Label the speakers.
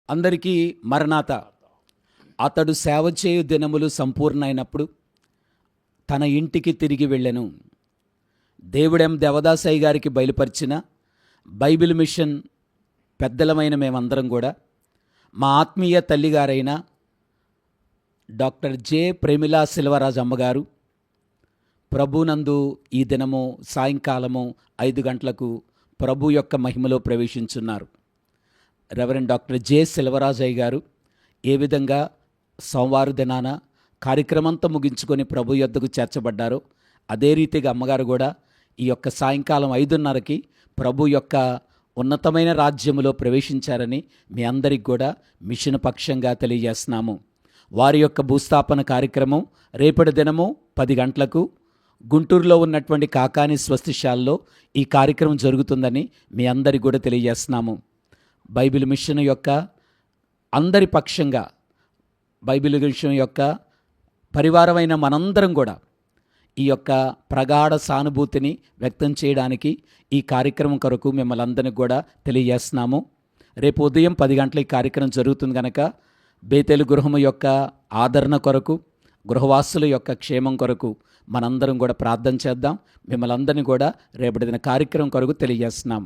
Speaker 1: అందరికీ మరణాత. అతడు సేవ చేయు దినములు సంపూర్ణమైనప్పుడు తన ఇంటికి తిరిగి వెళ్ళెను. దేవుడెం దేవదాసయ్య గారికి బయలుపరిచిన బైబిల్ మిషన్ పెద్దలమైన మేమందరం కూడా మా ఆత్మీయ తల్లిగారైన డాక్టర్ జె ప్రేమిలా సెల్వరాజు అమ్మగారు ప్రభునందు ఈ దినము సాయంకాలము 5 గంటలకు ప్రభు యొక్క మహిమలో ప్రవేశించున్నారు. రెవరెండ్ డాక్టర్ జె సెల్వరాజయ్య గారు ఏ విధంగా సోమవారం దినాన కార్యక్రమంతో ముగించుకొని ప్రభు యొద్దకు చేర్చబడ్డారో అదే రీతిగా అమ్మగారు కూడా ఈ యొక్క సాయంకాలం 5:30కి ప్రభు యొక్క ఉన్నతమైన రాజ్యములో ప్రవేశించారని మీ అందరికి కూడా మిషన్ పక్షంగా తెలియజేస్తున్నాము. వారి యొక్క భూస్థాపన కార్యక్రమం రేపటి దినము 10 గంటలకు గుంటూరులో ఉన్నటువంటి కాకాని స్వస్తిశాలలో ఈ కార్యక్రమం జరుగుతుందని మీ అందరికి కూడా తెలియజేస్తున్నాము. బైబిల్ మిషన్ యొక్క అందరి పక్షంగా బైబిల్ మిషన్ యొక్క పరివారమైన మనందరం కూడా ఈ యొక్క ప్రగాఢ సానుభూతిని వ్యక్తం చేయడానికి ఈ కార్యక్రమం కొరకు మిమ్మల్ని అందరికీ కూడా తెలియజేస్తున్నాము. రేపు ఉదయం 10 గంటల ఈ కార్యక్రమం జరుగుతుంది కనుక బేతేలు గృహము యొక్క ఆదరణ కొరకు, గృహవాసుల యొక్క క్షేమం కొరకు మనందరం కూడా ప్రార్థన చేద్దాం. మిమ్మల్ని అందరినీ కూడా రేపటి దిన కార్యక్రమం కొరకు తెలియజేస్తున్నాం.